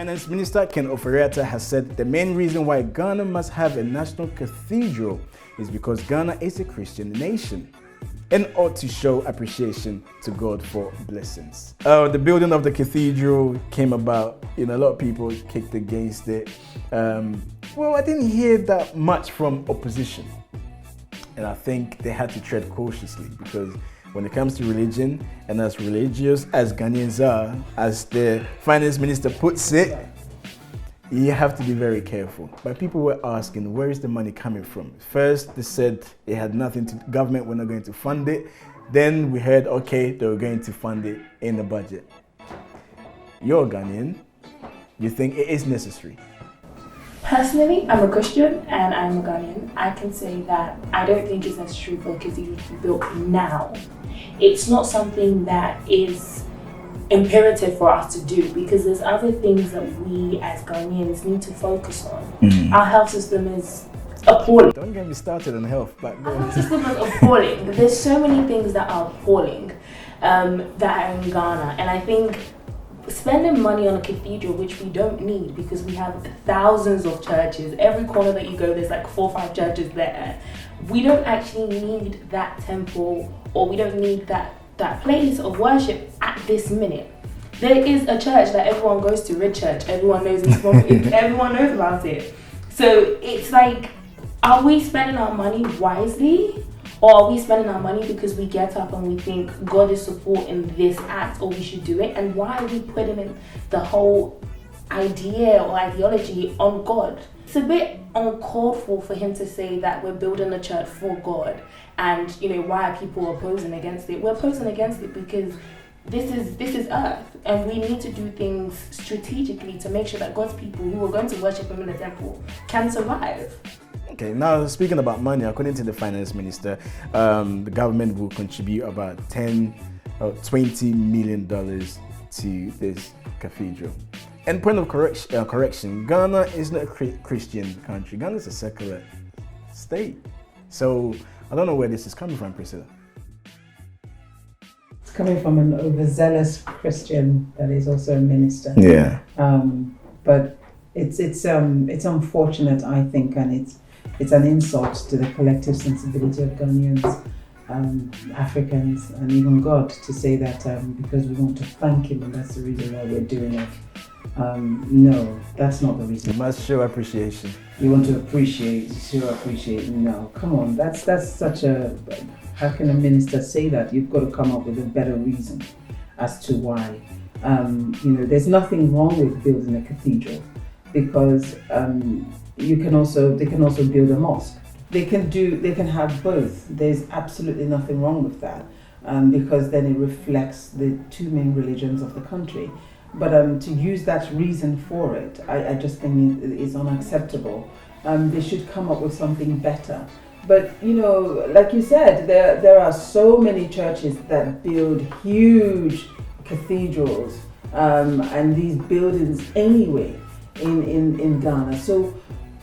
Finance Minister Ken Ofori-Atta has said the main reason why Ghana must have a national cathedral is because Ghana is a Christian nation and ought to show appreciation to God for blessings. The building of the cathedral came about, a lot of people kicked against it. Well, I didn't hear that much from opposition. And I think they had to tread cautiously because when it comes to religion, and as religious as Ghanaians are, as the finance minister puts it, you have to be very careful. But people were asking, where is the money coming from? First, they said it had nothing to, government were not going to fund it. Then we heard, okay, they were going to fund it in the budget. You're Ghanaian, you think it is necessary? Personally, I'm a Christian and I'm a Ghanaian. I can say that I don't think it's necessary for a cathedral to be built now. It's not something that is imperative for us to do because there's other things that we as Ghanaians need to focus on. Our health system is appalling. Don't get me started on health, but our health system is appalling. There's so many things that are appalling that are in Ghana, and I think spending money on a cathedral, which we don't need because we have thousands of churches. Every corner that you go, there's like 4 or 5 churches there. We don't actually need that temple, or we don't need that place of worship at this minute. There is a church that everyone goes to, Red Church. Everyone knows everyone knows about it. So it's like, are we spending our money wisely? Or are we spending our money because we get up and we think God is supporting this act or we should do it? And why are we putting in the whole idea or ideology on God? It's a bit uncalled for him to say that we're building a church for God. And why are people opposing against it? We're opposing against it because this is earth, and we need to do things strategically to make sure that God's people who are going to worship him in the temple can survive. Okay, now speaking about money, according to the finance minister, the government will contribute about $20 million to this cathedral. And point of correction, Ghana is not a Christian country. Ghana is a secular state. So I don't know where this is coming from, Priscilla. It's coming from an overzealous Christian that is also a minister. Yeah. But it's unfortunate, I think, and it's an insult to the collective sensibility of Ghanaians, Africans, and even God to say that because we want to thank him and that's the reason why we're doing it. No, that's not the reason. You must show appreciation. You want to show appreciate. No, come on, that's such a, how can a minister say that? You've got to come up with a better reason as to why. There's nothing wrong with building a cathedral because they can also build a mosque. They can have both. There's absolutely nothing wrong with that because then it reflects the 2 main religions of the country. But to use that reason for it, I just think it's unacceptable. They should come up with something better. But like you said, there are so many churches that build huge cathedrals and these buildings anyway in Ghana. So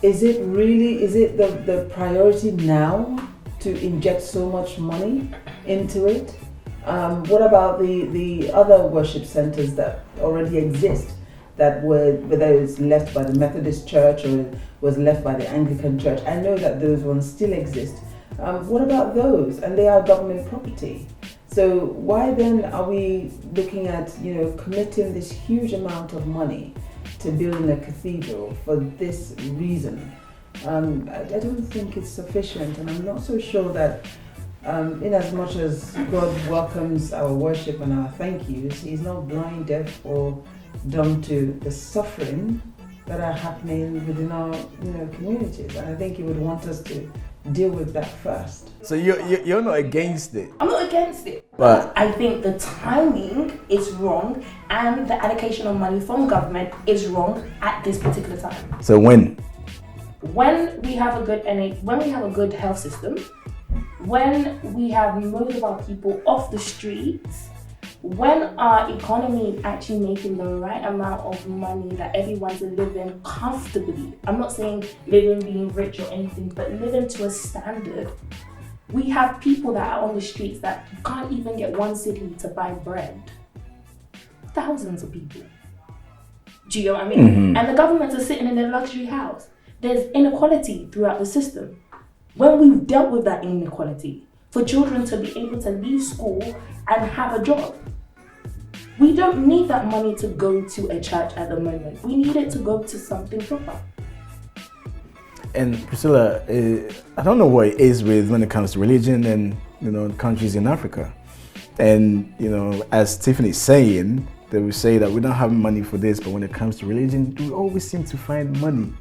is it the priority now to inject so much money into it? What about the other worship centers that already exist, that whether it's left by the Methodist Church or it was left by the Anglican Church? I know that those ones still exist. What about those? And they are government property. So why then are we looking at committing this huge amount of money to building a cathedral for this reason? I don't think it's sufficient, and I'm not so sure that in as much as God welcomes our worship and our thank yous, he's not blind, deaf, or dumb to the suffering that are happening within our communities. And I think he would want us to deal with that first. So you're not against it? I'm not against it. But I think the timing is wrong and the allocation of money from government is wrong at this particular time. So when we have a good health system, when we have most of our people off the streets, when our economy is actually making the right amount of money that everyone's living comfortably. I'm not saying living being rich or anything, but living to a standard. We have people that are on the streets that can't even get one cedi to buy bread. Thousands of people. Do you know what I mean? And the governments are sitting in their luxury house. There's inequality throughout the system. When we've dealt with that inequality, for children to be able to leave school and have a job, we don't need that money to go to a church at the moment. We need it to go to something proper. And Priscilla, I don't know what it is with when it comes to religion and countries in Africa. And as Tiffany's saying, they will say that we don't have money for this, but when it comes to religion, we always seem to find money.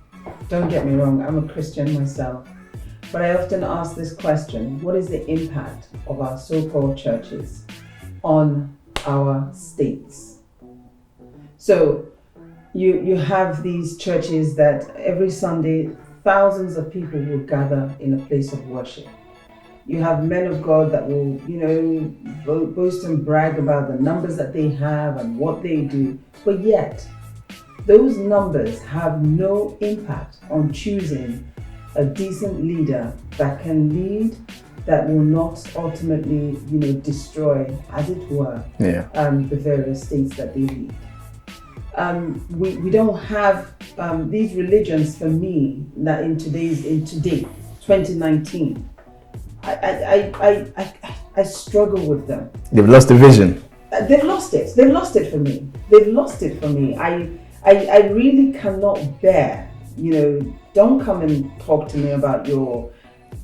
Don't get me wrong, I'm a Christian myself, but I often ask this question: what is the impact of our so-called churches on our states? So you have these churches that every Sunday thousands of people will gather in a place of worship. You have men of God that will, boast and brag about the numbers that they have and what they do, but yet those numbers have no impact on choosing a decent leader that can lead, that will not ultimately, destroy, as it were, the various states that they lead. We don't have these religions, for me, that in today, 2019. I struggle with them. They've lost the vision. They've lost it. They've lost it for me. They've lost it for me. I really cannot bear, don't come and talk to me about your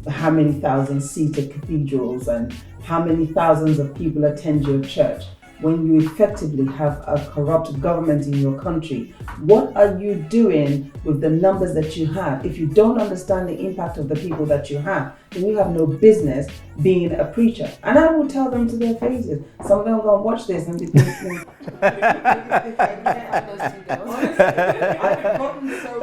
how many thousand seated cathedrals and how many thousands of people attend your church when you effectively have a corrupt government in your country. What are you doing with the numbers that you have? If you don't understand the impact of the people that you have, then you have no business being a preacher. And I will tell them to their faces. Some of them are going to watch this and be thinking, I've gotten so